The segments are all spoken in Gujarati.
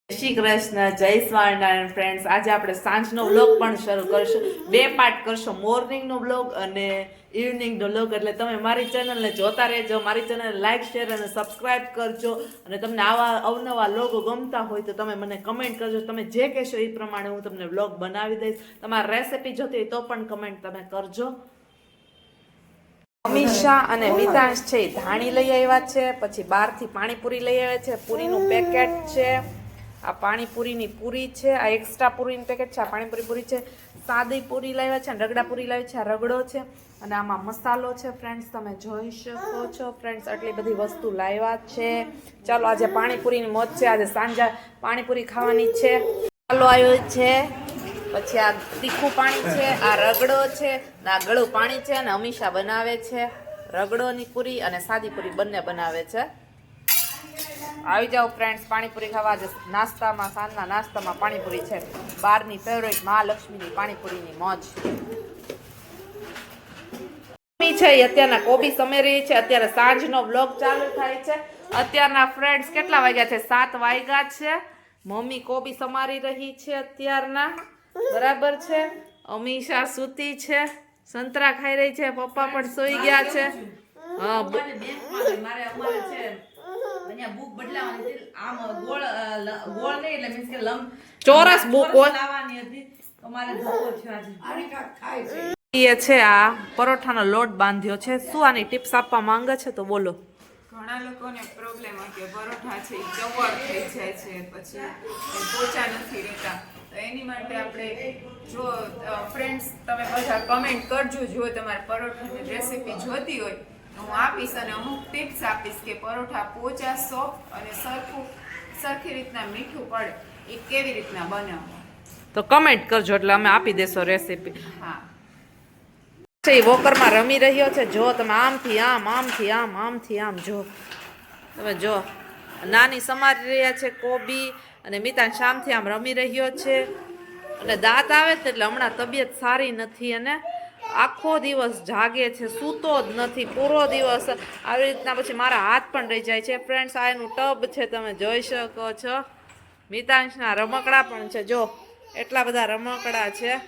શ્રી કૃષ્ણ, જય સ્વામિનારાયણ ફ્રેન્ડ્સ. આજે આપણે સાંજનો વ્લોગ પણ શરૂ કરશું. બે પાર્ટ કરશું, મોર્નિંગનો વ્લોગ અને ઇવનિંગનો વ્લોગ. એટલે તમે મારી ચેનલને જોતા રહેજો, મારી ચેનલને લાઈક, શેર અને સબસ્ક્રાઇબ કરજો. અને તમને આવા અવનવા વ્લોગો ગમતા હોય તો તમે મને કમેન્ટ કરજો. તમે જે કહેશો એ પ્રમાણે હું તમને વ્લોગ બનાવી દઈશ. તમારે રેસિપી જોતી હોય તો પણ કમેન્ટ તમે કરજો. અમીષા અને મિતાંશ છે એ ધાણી લઈ આવ્યા છે, પછી બહારથી પાણીપુરી લઈ આવ્યા છે, પૂરીનું પેકેટ છે. આ પાણીપુરીની પૂરી છે, આ એક્સ્ટ્રા પૂરીનું પેકેટ છે, આ પાણીપુરી પૂરી છે, સાદી પૂરી લાવ્યા છે, રગડા પૂરી લાવી છે, આ રગડો છે અને આમાં મસાલો છે. ફ્રેન્ડ્સ તમે જોઈ શકો છો. ફ્રેન્ડ્સ આટલી બધી વસ્તુ લાવ્યા છે. ચાલો આજે પાણીપુરીની મોજ છે. આજે સાંજે પાણીપુરી ખાવાની છે. મસાલો આવ્યો છે, પછી આ તીખું પાણી છે, આ રગડો છે, આ ગળું પાણી છે અને અમીષા બનાવે છે રગડોની પૂરી અને સાદી પૂરી બંને બનાવે છે. આવી જાઓ ફ્રેન્ડ્સ પાણીપુરી ખાવા. આજે નાસ્તામાં, સાંજના નાસ્તામાં પાણીપુરી છે. બહારની ફેવરેટ મહાલક્ષ્મીની પાણીપુરીની મોજ છે. અત્યારના કોબી સમે રહી છે. અત્યારે સાંજનો વ્લોગ ચાલુ થાય છે. અત્યારના ફ્રેન્ડ્સ કેટલા વાગ્યા છે? 7 વાગ્યા છે. મમ્મી કોબી સમારી રહી છે અત્યારના, બરાબર છે. અમીષા સૂતી છે, સંતરા ખાઈ રહી છે, પપ્પા પણ સૂઈ ગયા છે. હા ચોરસ બુક છે. આ પરોઠાનો લોટ બાંધ્યો છે. શું આની ટિપ્સ આપવા માંગે છે તો બોલો. ઘણા લોકોને પ્રોબ્લેમ હોય કે પરોઠા છે એ ચવડ થઈ જાય છે, પછી પોચા નથી રહેતા. તો એની માટે આપણે જો ફ્રેન્ડ્સ તમે બધા કમેન્ટ કરજો. જો તમારે પરોઠાની રેસીપી જોતી હોય તો હું આપીશ અને અમુક ટિપ્સ આપીશ કે પરોઠા પોચા, સોફ્ટ અને સરખી રીતના મીઠું પડે એ કેવી રીતના બનાવવા. તો કમેન્ટ કરજો એટલે અમે આપી દેશો રેસીપી. હા, વોકરમાં રમી રહ્યો છે. જો તમે આમથી આમ, આમથી આમ, આમથી આમ જો તમે જો. નાની સમારી રહ્યા છે કોબી અને મિતાંશ આમથી આમ રમી રહ્યો છે. અને દાંત આવે છે એટલે હમણાં તબિયત સારી નથી અને આખો દિવસ જાગે છે, સૂતો જ નથી પૂરો દિવસ. આવી રીતના પછી મારા હાથ પણ રહી જાય છે. ફ્રેન્ડ્સ આ એનું ટબ છે, તમે જોઈ શકો છો. મિતાંશના રમકડા પણ છે. જો એટલા બધા રમકડા છે.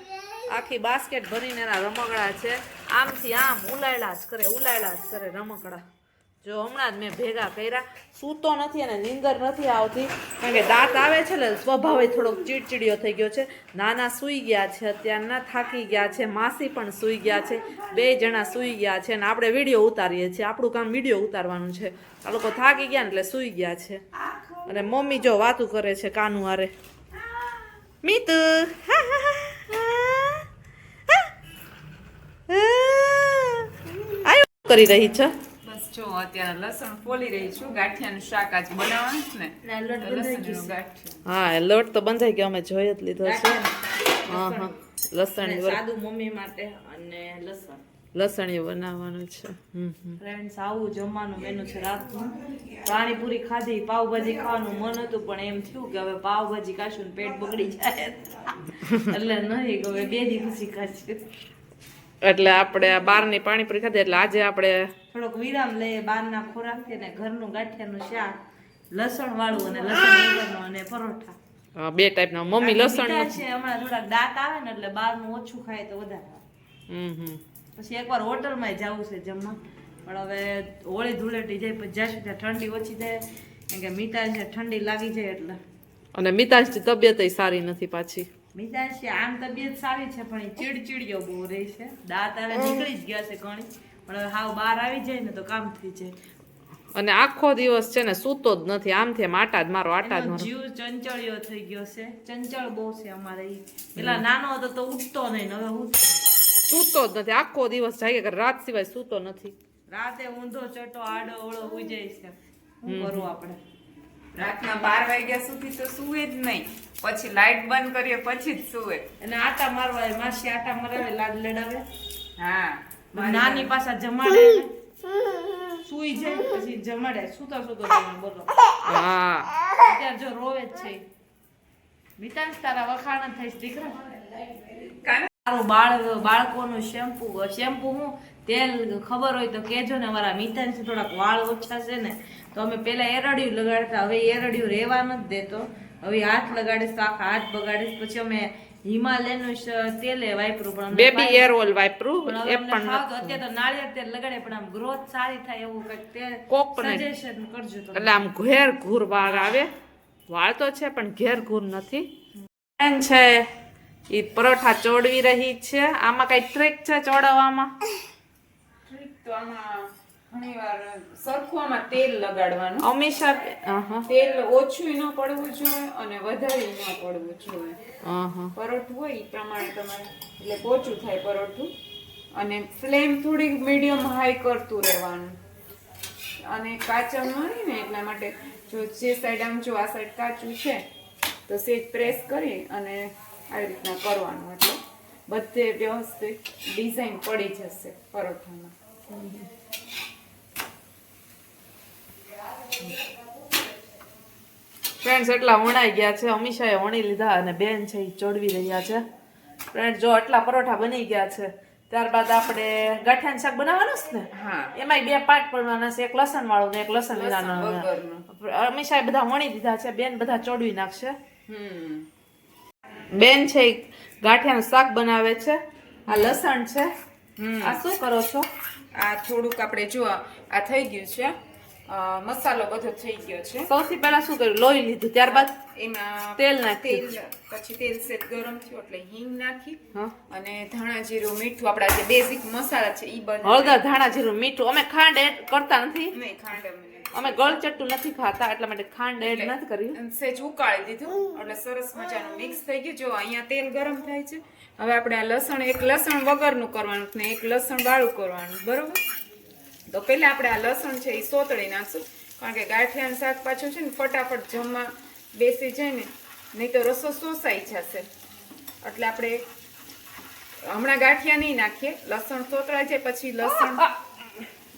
આખી બાસ્કેટ ભરીને એના રમકડા છે. આમથી આમ ઉલાયડા જ કરે, ઉલાયડા જ કરે રમકડા. જો હમણાં જ મેં ભેગા કર્યા. સૂતો નથી અને નીંદર નથી આવતી કારણ કે દાંત આવે છે એટલે સ્વભાવે થોડોક ચીડચીડિયો થઈ ગયો છે. નાના સૂઈ ગયા છે અત્યારના, થાકી ગયા છે. માસી પણ સૂઈ ગયા છે. 2 જણા સૂઈ ગયા છે અને આપણે વિડીયો ઉતારીએ છીએ. આપણું કામ વિડીયો ઉતારવાનું છે. આ લોકો થાકી ગયા ને એટલે સૂઈ ગયા છે. અને મમ્મી જો વાતું કરે છે કાનું હારે. મીતુ કરી રહી છે. બસ જો અત્યારે લસણ ફોલી રહી છું. ગાંઠિયાનું શાક આજ બનાવવાનું છે ને, લસણનું ગાંઠિયું. હા લોટ તો બંધાઈ ગયો, અમે જોઈ જ લીધો છે. હા હા લસણ સાદું મમ્મી માટે અને લસણ લસણી બનાવવાનું છે. ફ્રેન્ડ્સ આવું જમવાનું મેનુ છે રાતનું. પાણીપુરી ખાધી, પાવભાજી ખાવાનું મન હતું પણ એમ થયું કે હવે પાવભાજી ખાશું ને પેટ બગડી જાય એટલે નહીં હવે 2 દી પછી ખાશું. એટલે આપણે આ બહારની પાણીપુરી ખાધી એટલે આજે આપણે થોડોક વિરામ લઈએ બહારના ખોરાક ને ઘરનું ગાંઠિયાનું શાક, લસણ વાળું અને લસણ વગરનું અને પરોઠા. 2 ટાઈપના. મમ્મી લસણ છે હમણાં થોડાક દાંત આવે ને એટલે બહારનું ઓછું ખાય તો વધારે. પછી એકવાર હોટલમાં જવું છે જમવા પણ હવે હોળી ધૂળેટી જાય પછી જશું ત્યાં ઠંડી ઓછી થાય કેમ કે મિતાંશ ઠંડી લાગી જાય એટલે. અને મિતાંશની તબિયત સારી નથી પાછી. મિતાંશ આમ તબિયત સારી છે પણ એ ચીડચીડિયો બહુ રહી છે. દાંત હવે નીકળી જ ગયા છે ઘણી પણ હવે હાવ બહાર આવી જાય ને તો કામ થઈ જાય. અને આખો દિવસ છે ને સૂતો જ નથી. આમથી આમ આટા જ મારો, આટા જ મારો. જીવ ચંચળિયો થઈ ગયો છે. ચંચળ બહુ છે અમારે. પેલા નાનો હતો તો ઉઠતો નહીં, હવે હું સૂતો જ નથી. આખો દિવસ જાગે કરે, રાત સિવાય સૂતો નથી. રાતે ઊંધો ચટો આડો ઓળો ઉઈ જાય છે. શું કરું આપણે? રાતના 12 વાગ્યા સુધી તો સુવે જ નહીં, પછી લાઈટ બંધ કરીએ પછી જ સુવે. અને આટા મારવા માસી આટા મરાવે, લાડ લડાવે. હા, નાની પાછા જમાડે સુઈ જાય પછી જમાડે સુતો તમે બોલો. હા અત્યારે જો રોવે જ છે. મિતાંશ તારા વખાણ થાય છે દીકરા. બાળકોનું શેમ્પુ હું તેલ ખબર હોય તો કેજો ને. અમારા મિતાંશ થોડાક વાળ ઓછા છે ને તો અમે પેલા એરડિયું લગાડતા, હવે એરડિયું રહેવા નથી દેતો હવે હાથ લગાડીશ તો આખા હાથ બગાડીશ. પછી અમે હિમાલયનું તેલે વાપરું પણ અમને બેબી એર ઓઇલ વાપરું પણ એ હવે અમને પણ ફાવતું. અત્યારે તો નાળિયેર તેલ લગાડે પણ આમ ગ્રોથ સારી થાય એવું કંઈક તેલ કોકોનટ સજેશન કરજો તમે. એટલે આમ ઘેર ઘૂર વાળ આવે. વાળ તો છે પણ ઘેર ઘૂર નથી. બેન છે એ પરોઠા ચોડવી રહી છે. આમાં કઈ ટ્રીક છે ચોડવામાં? ટ્રીક તો આમાં ઘણીવાર સરખું આમાં તેલ લગાડવાનું. અમીષા તેલ ઓછું ન પડવું જોઈએ અને વધારે ન પડવું જોઈએ. પરોઠું હોય એ પ્રમાણે તમારે એટલે ઓછું થાય પરોઠું. અને ફ્લેમ થોડી મીડિયમ હાઈ કરતું રહેવાનું. અને કાચા મળી ને એટલા માટે જો જે સાઈડ આમ જો આ સાઈડ કાચું છે તો સેજ પ્રેસ કરી અને આવી રીતના કરવાનું એટલે બધે વ્યવસ્થિત ડિઝાઇન પડી જશે પરોઠામાં. ફ્રેન્ડ્સ એટલા વણાઈ ગયા છે. અમીષાએ વણી લીધા અને બેન છે એ ચોડવી રહ્યા છે. ફ્રેન્ડ જો આટલા પરોઠા બની ગયા છે. ત્યારબાદ આપણે ગાંઠિયાનું શાક બનાવવાનું છે ને? હા. એમાંય બે પાર્ટ પડવાના છે, એક લસણ વાળું ને એક લસણ વિનાનું. વગરનું. અમીષાએ બધા વણી દીધા છે. બેન બધા ચોડવી નાખશે. હમ. બેન છે ઈ ગાંઠિયાનું શાક બનાવે છે. આ લસણ છે. આ શું કરો છો? આ થોડુંક આપણે જો આ થઈ ગયું છે. મસાલો બધો થઈ ગયો છે. સૌથી પહેલા શું કર્યું? લોહી લીધું, ત્યારબાદ એમાં તેલ નાખ્યું. પછી તેલ સેજ ગરમ થયું એટલે હિંગ નાખી હા. અને ધાણા જીરું મીઠું આપણા જે બેઝિક મસાલા છે ઈ બધા હળદર, ધાણા, જીરું, મીઠું. અમે ખાંડ એડ કરતા નથી. નહીં ખાંડ અમે ગળચટ્ટું નથી ખાતા એટલા માટે ખાંડ એડ નથી કર્યું. સેજ ઉકાળી દીધું એટલે સરસ મજાનું મિક્સ થઈ ગયું. જો અહીંયા તેલ ગરમ થાય છે. હવે આપણે આ લસણ એક લસણ વગરનું કરવાનું ને એક લસણ વાળું કરવાનું, બરોબર? તો પહેલા આપણે આ લસણ છે એ સોતળી નાખશું કારણ કે ગાંઠિયાનું શાક પાછું છે ને ફટાફટ જમવા બેસી જાય ને નહીં તો રસો શોષાઈ જશે. એટલે આપણે હમણાં ગાંઠિયા નહીં નાખીએ. લસણ સોતળાઈ જાય પછી લસણ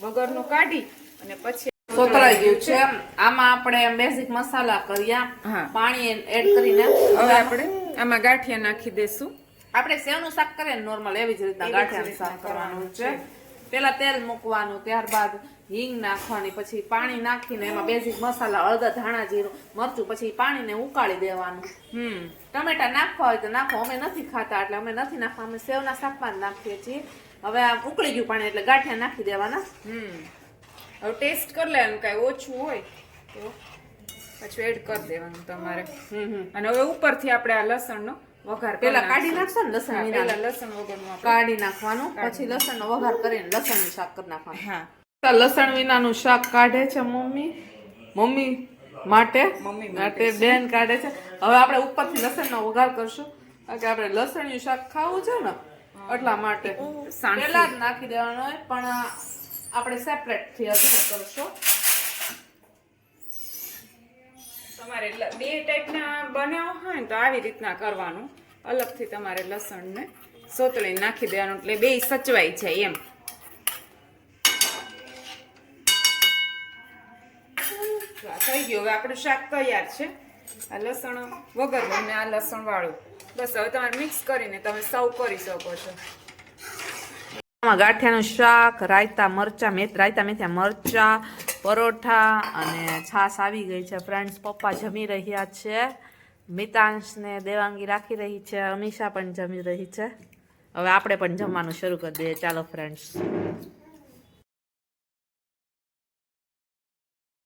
વગરનું કાઢી અને પછી સોતળાઈ ગયું છે. આમાં આપણે બેઝિક મસાલા કર્યા. હા. પાણી એડ કરીને હવે આપણે આમાં ગાંઠિયા નાખી દેશું. આપણે સેવનું શાક કરીએ ને નોર્મલ એવી જ રીતના ગાંઠિયાનું શાક કરવાનું છે. પેલા તેલ મૂકવાનું, ત્યારબાદ હિંગ નાખવાની, પછી પાણી નાખીને એમાં બેઝિક મસાલા હળદર, ધાણા, જીરું, મરચું, પછી પાણીને ઉકાળી દેવાનું. ટમેટા નાખવા હોય તો નાખો. અમે નથી ખાતા એટલે અમે નથી નાખવા. અમે સેવના શાકમાં જ નાખીએ છીએ. હવે આ ઉકળી ગયું પાણી એટલે ગાંઠિયા નાખી દેવાના. હવે ટેસ્ટ કરી લેવાનું, કાંઈ ઓછું હોય તો પછી એડ કરી દેવાનું તમારે. અને હવે ઉપરથી આપણે આ લસણનો વઘાર પેલા કાઢી નાખશો ને લસણ હા, વિના. પહેલા લસણ વગરનું આપણે કાઢી નાખવાનું, પછી લસણનો વઘાર કરીને લસણનું શાક કરી નાખવાનું. હા લસણ વિનાનું શાક કાઢે છે મમ્મી માટે મમ્મી માટે બેન કાઢે છે. હવે આપણે ઉપરથી લસણનો વઘાર કરશું કારણ કે આપણે લસણનું શાક ખાવું છે ને એટલા માટે પેલા જ નાખી દેવાનું હોય પણ આપણે સેપરેટ થી અલગ કરશું. તમારે બે ટાઈપના બનાવો હોય ને તો આવી રીતના કરવાનું. અલગથી તમારે લસણને સોતળીને નાખી દેવાનું એટલે બે સચવાઈ જાય એમ. થઈ ગયું. હવે આપણું શાક તૈયાર છે. આ લસણ વગરનું અને આ લસણ વાળું. બસ હવે તમારે મિક્સ કરીને તમે સર્વ કરી શકો છો. ગાંઠિયાનું શાક, રાયતા મરચા, રાયતા મેથીયા મરચા, પરોઠા અને છાશ આવી ગઈ છે. ફ્રેન્ડ્સ પપ્પા જમી રહ્યા છે. મિતાંશને દેવાંગી રાખી રહી છે. અમીષા પણ જમી રહી છે. હવે આપણે પણ જમવાનું શરૂ કરી દઈએ. ચાલો ફ્રેન્ડ્સ.